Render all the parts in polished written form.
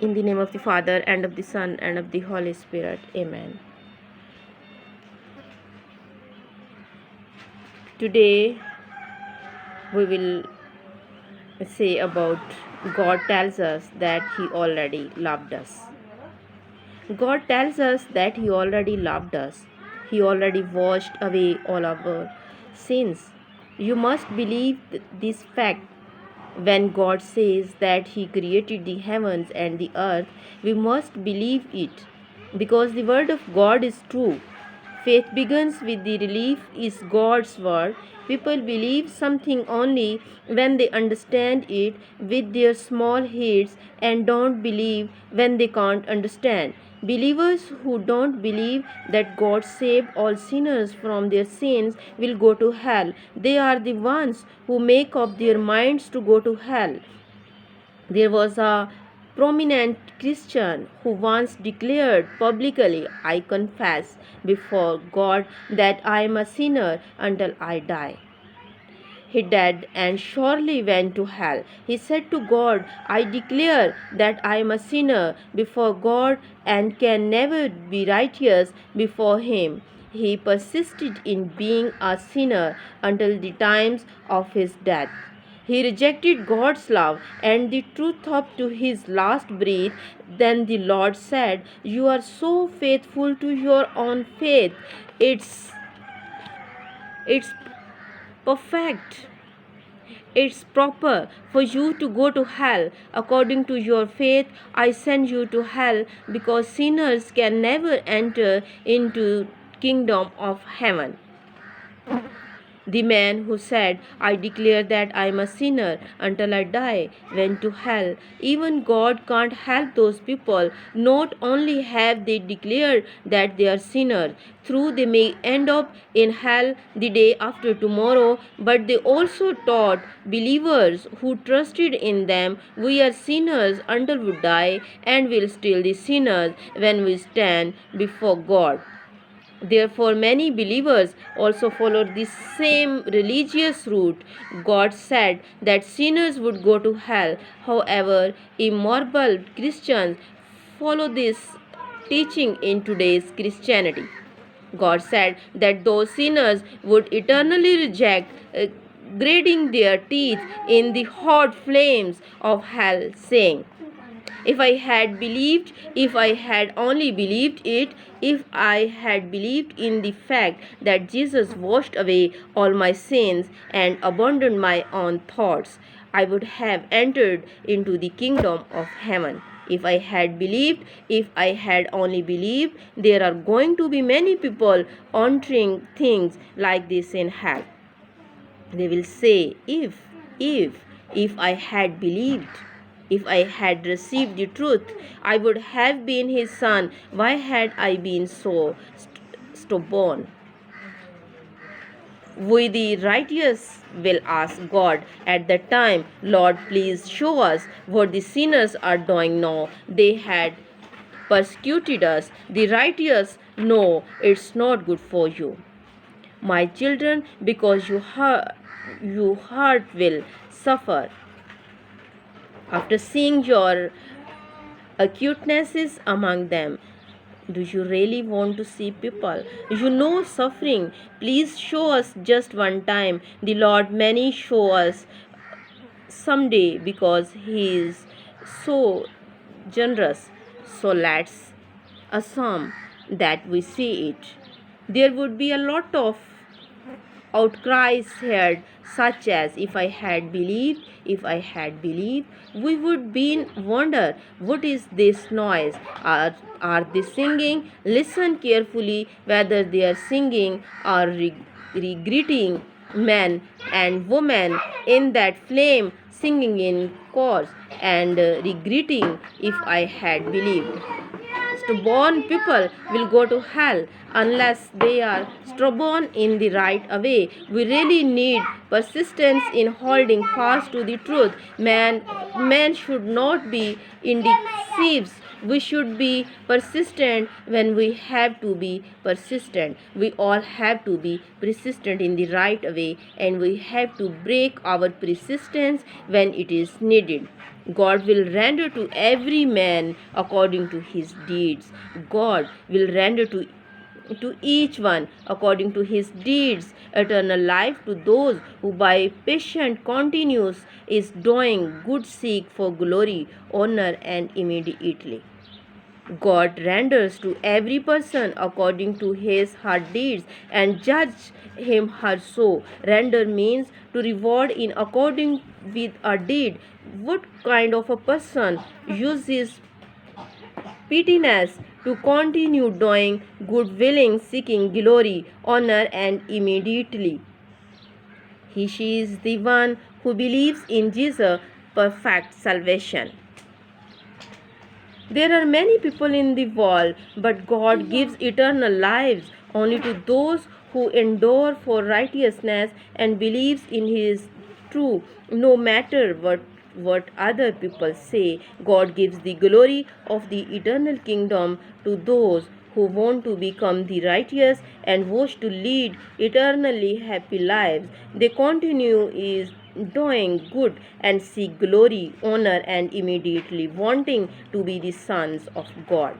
In the name of the Father, and of the Son, and of the Holy Spirit. Amen. Today we will say about God tells us that He already loved us. God tells us that He already loved us. He already washed away all our sins. You must believe this fact. When God says that He created the heavens and the earth, we must believe it because the word of God is true. Faith begins with the belief is God's word. People believe something only when they understand it with their small heads and don't believe when they can't understand. Believers who don't believe that God saved all sinners from their sins will go to hell. They are the ones who make up their minds to go to hell. There was a prominent Christian who once declared publicly, I confess before God that I am a sinner until I die. He died and surely went to hell. He said to God, I declare that I am a sinner before God and can never be righteous before Him. He persisted in being a sinner until the times of his death. He rejected God's love and the truth up to his last breath. Then the Lord said, You are so faithful to your own faith. It's perfect. It's proper for you to go to hell. According to your faith, I send you to hell because sinners can never enter into kingdom of heaven. The man who said, I declare that I am a sinner until I die, went to hell. Even God can't help those people. Not only have they declared that they are sinners, through they may end up in hell the day after tomorrow, but they also taught believers who trusted in them, we are sinners until we die and will still be sinners when we stand before God. Therefore, many believers also followed the same religious route. God said that sinners would go to hell. However, immoral Christians follow this teaching in today's Christianity. God said that those sinners would eternally reject, gritting their teeth in the hot flames of hell, saying, if I had only believed it, if I had believed in the fact that Jesus washed away all my sins and abandoned my own thoughts, I would have entered into the kingdom of heaven. If I had believed, if I had only believed, there are going to be many people entering things like this in hell. They will say, if I had believed, if I had received the truth, I would have been his son. Why had I been so stubborn? We, the righteous, will ask God at that time, Lord, please show us what the sinners are doing now. They had persecuted us. The righteous know it's not good for you. My children, because your heart will suffer. After seeing your acutenesses among them, do you really want to see people? You know suffering. Please show us just one time. The Lord many show us someday because He is so generous. So let's assume that we see it. There would be a lot of outcries heard, such as, if I had believed, we would be in wonder, what is this noise? Are they singing? Listen carefully whether they are singing or regretting. Men and women in that flame singing in chorus and regretting, if I had believed. Stubborn people will go to hell unless they are stubborn in the right way. We really need persistence in holding fast to the truth. Man should not be indecisive We should be persistent when we have to be persistent. We all have to be persistent in the right way, and we have to break our persistence when it is needed. God will render to every man according to his deeds. God will render to each one according to his deeds eternal life to those who by patient continuous is doing good seek for glory, honor, and immediately. God renders to every person according to his her deeds and judge him her so. Render means to reward in according with a deed. What kind of a person uses pettiness to continue doing good willing, seeking glory, honor, and immediately? She is the one who believes in Jesus' perfect salvation. There are many people in the world, but God gives eternal lives only to those who endure for righteousness and believes in his truth, no matter what other people say. God gives the glory of the eternal kingdom to those who want to become the righteous and wish to lead eternally happy lives. They continue is doing good and seek glory, honor, and immediately wanting to be the sons of God.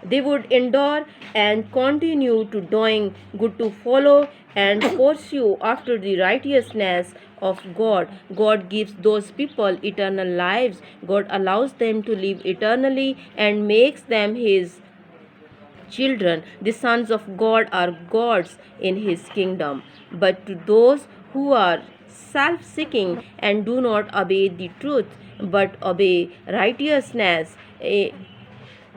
They would endure and continue to doing good to follow and pursue after the righteousness of God. God gives those people eternal lives. God allows them to live eternally and makes them his children. The sons of God are gods in his kingdom. But to those who are self seeking and do not obey the truth but obey righteousness,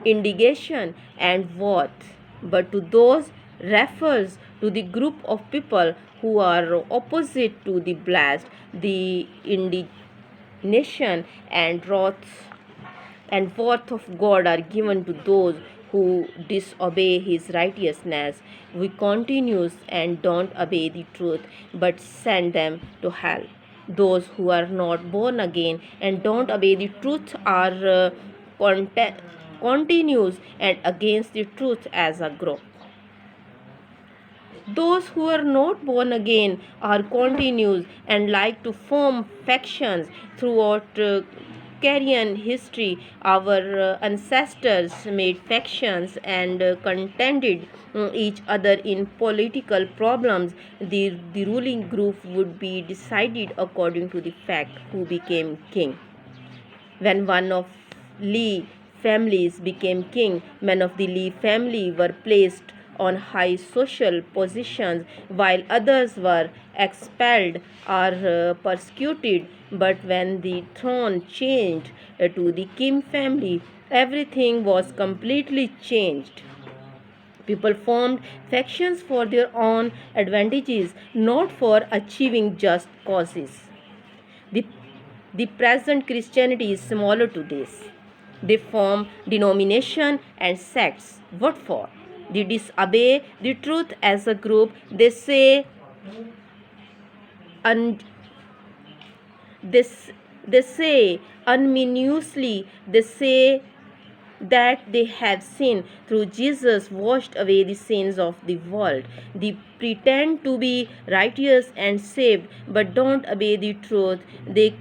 indignation, and worth. But to those refers to the group of people who are opposite to the blessed, the indignation and wrath of God are given to those who disobey his righteousness. We continues and don't obey the truth, but send them to hell. Those who are not born again and don't obey the truth are continues and against the truth as a group. Those who are not born again are continues and like to form factions throughout Caribbean history. Our ancestors made factions and contended each other in political problems. The ruling group would be decided according to the fact who became king. When one of Lee families became king, men of the Lee family were placed on high social positions while others were expelled or persecuted. But when the throne changed to the Kim family, everything was completely changed. People formed factions for their own advantages, not for achieving just causes. The, the present Christianity is similar to this. They form denomination and sects. What for? They disobey the truth as a group. They say and this they say unminutely. They say that they have sinned through Jesus washed away the sins of the world. They pretend to be righteous and saved but don't obey the truth. They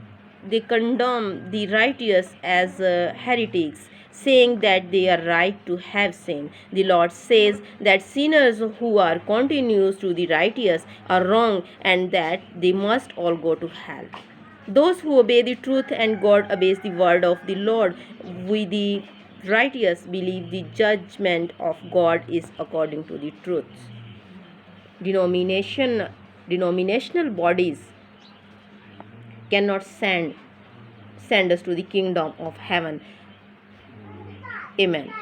condemn the righteous as heretics, saying that they are right to have sin. The Lord says that sinners who are continuous to the righteous are wrong and that they must all go to hell. Those who obey the truth and God obeys the word of the Lord, we the righteous believe the judgment of God is according to the truth. Denominational bodies cannot send us to the kingdom of heaven. Amen.